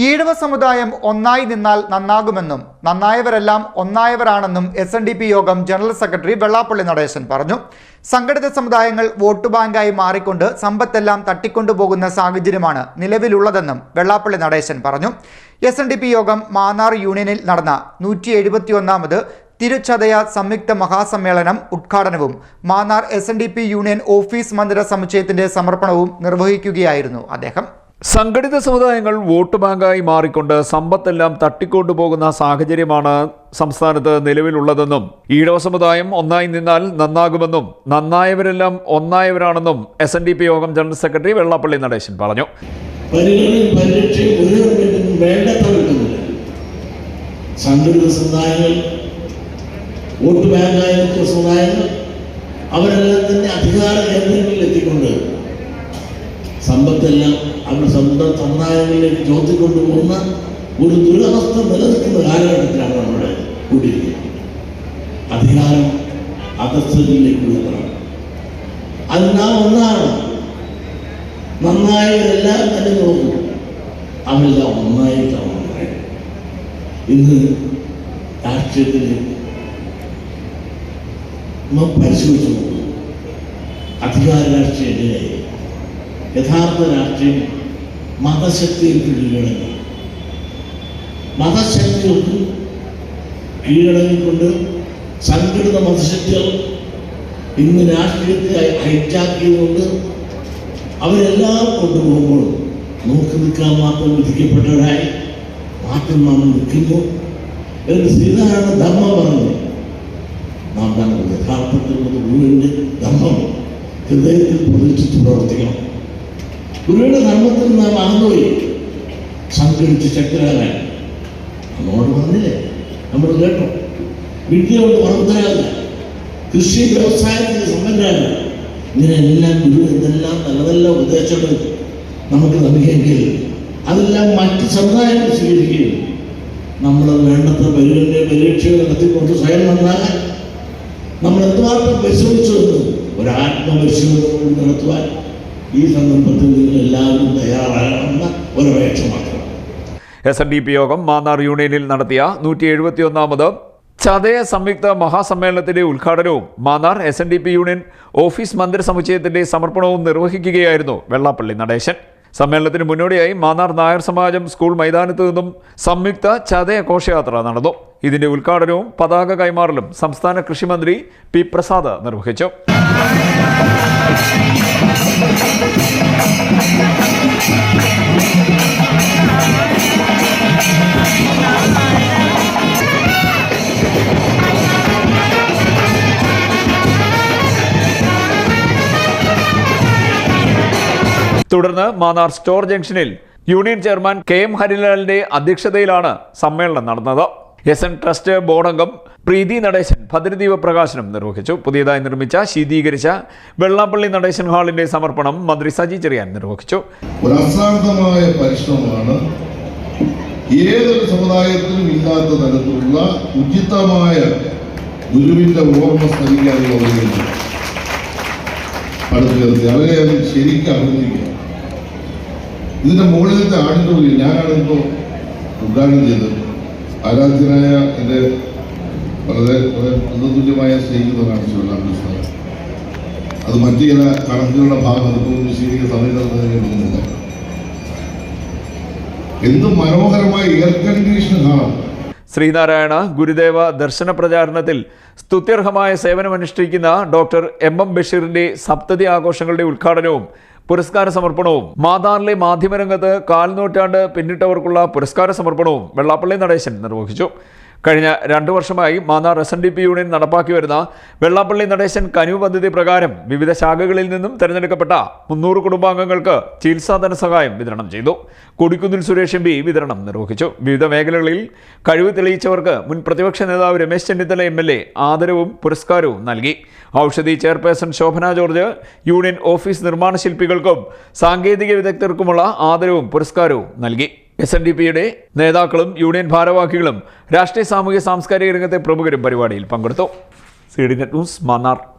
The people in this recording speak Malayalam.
ഈഴവ സമുദായം ഒന്നായി നിന്നാൽ നന്നാകുമെന്നും നന്നായവരെല്ലാം ഒന്നായവരാണെന്നും SNDP യോഗം ജനറൽ സെക്രട്ടറി വെള്ളാപ്പള്ളി നടേശൻ പറഞ്ഞു. സംഘടിത സമുദായങ്ങൾ വോട്ട് ബാങ്കായി മാറിക്കൊണ്ട് സമ്പത്തെല്ലാം തട്ടിക്കൊണ്ടുപോകുന്ന സാഹചര്യമാണ് നിലവിലുള്ളതെന്നും വെള്ളാപ്പള്ളി നടേശൻ പറഞ്ഞു. SNDP യോഗം മാന്നാർ യൂണിയനിൽ നടന്ന 171ാമത് തിരുച്ചതയ സംയുക്ത മഹാസമ്മേളനം ഉദ്ഘാടനവും മാന്നാർ SNDP യൂണിയൻ ഓഫീസ് മന്ദിര സമുച്ചയത്തിന്റെ സമർപ്പണവും നിർവഹിക്കുകയായിരുന്നു അദ്ദേഹം. സംഘടിത സമുദായങ്ങൾ വോട്ട് ബാങ്കായി മാറിക്കൊണ്ട് സമ്പത്തെല്ലാം തട്ടിക്കൊണ്ടുപോകുന്ന സാഹചര്യമാണ് സംസ്ഥാനത്ത് നിലവിലുള്ളതെന്നും ഈഴവ സമുദായം ഒന്നായി നിന്നാൽ നന്നാകുമെന്നും നന്നായവരെല്ലാം ഒന്നായവരാണെന്നും SNDP യോഗം ജനറൽ സെക്രട്ടറി വെള്ളാപ്പള്ളി നടേശൻ പറഞ്ഞു. സംഘടിത സമുദായങ്ങൾ വോട്ട് ബാങ്കായ സമുദായങ്ങൾ അവരെല്ലാം തന്നെ അധികാര കേന്ദ്രങ്ങളിൽ എത്തിക്കൊണ്ട് സമ്പത്തെല്ലാം അവർ സ്വന്തം സമുദായങ്ങളിലേക്ക് ചോർത്തിക്കൊണ്ടുപോകുന്ന ഒരു ദുരവസ്ഥ നിലനിൽക്കുന്ന കാലഘട്ടത്തിലാണ് നമ്മുടെ കൂടിയിരിക്കുന്നത്. അധികാരം അധസ്ഥിതിയിലേക്ക് ഉയർത്തണം. അത് നാം ഒന്നാണ്. നന്നായവരെല്ലാം തന്നെ നോക്കും, അവരെല്ലാം ഒന്നായിട്ടാണ്. ഇന്ന് രാഷ്ട്രീയത്തിൽ പരിശോധിച്ചു നോക്കും. അധികാര രാഷ്ട്രീയത്തിലെ യഥാർത്ഥ രാഷ്ട്രീയം മതശക്തികൾക്ക് കീഴടങ്ങി. മതശക്തികൾക്ക് കീഴടങ്ങിക്കൊണ്ട് സംഘടിത മതശക്തികൾ ഇന്ന് രാഷ്ട്രീയത്തെ ഹൈജാക്കിയതുകൊണ്ട് അവരെല്ലാം കൊണ്ടുപോകുമ്പോൾ നോക്കി നിൽക്കാൻ മാത്രം വിധിക്കപ്പെട്ടവരായി മാത്രം നാം നിൽക്കുന്നു എന്ന് ശ്രീനാരായണ ധർമ്മ പറഞ്ഞു. നാം തന്നെ യഥാർത്ഥത്തിലുള്ള ഗുരുവിൻ്റെ ധർമ്മം ഹൃദയത്തിൽ പ്രതിഷ്ഠിച്ച് പ്രവർത്തിക്കണം. ഗുരുവിന്റെ ധർമ്മത്തിൽ നാം അകന്നുപോയി സംഘടിച്ച് ശക്തരാകാൻ നമ്മോട് പറഞ്ഞില്ലേ, നമ്മൾ കേട്ടോ. വിദ്യ കൊണ്ട് വളർത്തരാകില്ല, കൃഷി വ്യവസായത്തിന് സമ്പന്നരാകില്ല. ഇങ്ങനെയെല്ലാം ഗുരു എന്തെല്ലാം നല്ല ഉപദേശങ്ങൾ നമുക്ക് നൽകിയെങ്കിൽ അതെല്ലാം മറ്റ് സമുദായങ്ങൾ സ്വീകരിക്കുകയും നമ്മൾ വേണ്ടത്ര പരീക്ഷകൾ നടത്തിക്കൊണ്ട് സ്വയം നന്നാകാൻ നമ്മൾ എന്തുമാത്രം പരിശ്രമിച്ചുവെന്ന് ഒരാത്മപരിശോധന നടത്തുവാൻ ഈ സന്ദർഭത്തിൽ നിങ്ങൾ എല്ലാവരും തയ്യാറാകണമെന്ന ഒരപേക്ഷ മാത്രം. SNDP യോഗം മാന്നാർ യൂണിയനിൽ നടത്തിയ 171ാമത് ചതയ സംയുക്ത മഹാസമ്മേളനത്തിന്റെ ഉദ്ഘാടനവും മാന്നാർ SNDP യൂണിയൻ ഓഫീസ് മന്ദിര സമുച്ചയത്തിന്റെ സമർപ്പണവും നിർവഹിക്കുകയായിരുന്നു വെള്ളാപ്പള്ളി നടേശൻ. സമ്മേളനത്തിന് മുന്നോടിയായി മാന്നാർ നായർ സമാജം സ്കൂൾ മൈതാനത്തു നിന്നും സംയുക്ത ചതയ ഘോഷയാത്ര നടന്നു. ഇതിന്റെ ഉദ്ഘാടനവും പതാക കൈമാറലും സംസ്ഥാന കൃഷിമന്ത്രി P. പ്രസാദ് നിർവഹിച്ചു. തുടർന്ന് മാന്നാർ സ്റ്റോർ ജംഗ്ഷനിൽ യൂണിയൻ ചെയർമാൻ KM ഹരിലാലിന്റെ അധ്യക്ഷതയിലാണ് സമ്മേളനം നടന്നത്. SN ട്രസ്റ്റ് ബോർഡംഗം പ്രീതി നടേശൻ ഭദ്രദീപ പ്രകാശനം നിർവഹിച്ചു. പുതിയതായി നിർമ്മിച്ച ശീതീകരിച്ച വെള്ളാപ്പള്ളി നടേശൻ ഹാളിന്റെ സമർപ്പണം മന്ത്രി സജി ചെറിയാൻ നിർവഹിച്ചു. ഒരു അസാധ്യമായ പരിശ്രമമാണ്. ഏതൊരു സമുദായത്തിലും ഇല്ലാത്ത തരത്തിലുള്ള ഉചിതമായ ഗുരുവിന്റെ ഓർമ്മ സ്മരിക്കാനുള്ള പടുത്തുയർത്തി അവരെ അത് ശരിക്കും അഭിനന്ദിക്കുക. ഇതിന്റെ മുകളിലത്തെ ആടിന്റെ ഞാനാണ് ഇപ്പോൾ ഉദ്ഘാടനം ചെയ്തത്. ആരാധ്യനായ എൻ്റെ വളരെ തുല്യമായ സ്നേഹിതനാണ് ശിവനാഥ്. അത് മറ്റു ചില കണക്കുകളുടെ ഭാഗം വിശദീകരിക്കുന്ന സമയത്ത് എന്ത് മനോഹരമായ എയർ കണ്ടീഷനാണ്. ശ്രീനാരായണ ഗുരുദേവ ദർശന പ്രചാരണത്തിൽ സ്തുത്യർഹമായ സേവനമനുഷ്ഠിക്കുന്ന ഡോക്ടർ MM ബഷീറിന്റെ സപ്തതി ആഘോഷങ്ങളുടെ ഉദ്ഘാടനവും പുരസ്കാര സമർപ്പണവും മാതാറിലെ മാധ്യമരംഗത്ത് കാൽനൂറ്റാണ്ട് പിന്നിട്ടവർക്കുള്ള പുരസ്കാര സമർപ്പണവും വെള്ളാപ്പള്ളി നടേശൻ നിർവഹിച്ചു. കഴിഞ്ഞ 2 വർഷമായി മാന്നാർ SNDP യൂണിയൻ നടപ്പാക്കി വരുന്ന വെള്ളാപ്പള്ളി നടേശൻ കനിവ് പദ്ധതി പ്രകാരം വിവിധ ശാഖകളിൽ നിന്നും തെരഞ്ഞെടുക്കപ്പെട്ട 300 കുടുംബാംഗങ്ങൾക്ക് ചികിത്സാ ധനസഹായം വിതരണം ചെയ്തു. കൊടിക്കുന്നിൽ സുരേഷ് MP വിതരണം നിർവഹിച്ചു. വിവിധ മേഖലകളിൽ കഴിവ് തെളിയിച്ചവർക്ക് മുൻ പ്രതിപക്ഷ നേതാവ് രമേശ് ചെന്നിത്തല MLA ആദരവും പുരസ്കാരവും നൽകി. Aushadhi chairperson Shobhana George union office നിർമ്മാണ ശില്പികൾക്കും സാങ്കേതിക വിദഗ്ധർക്കുമുള്ള ആദരവും പുരസ്കാരവും നൽകി. SNDPയുടെ നേതാക്കളും യൂണിയൻ ഭാരവാഹികളും രാഷ്ട്രീയ സാമൂഹ്യ സാംസ്കാരിക രംഗത്തെ പ്രമുഖരും പരിപാടിയിൽ പങ്കെടുത്തു. CDNet news Mannar.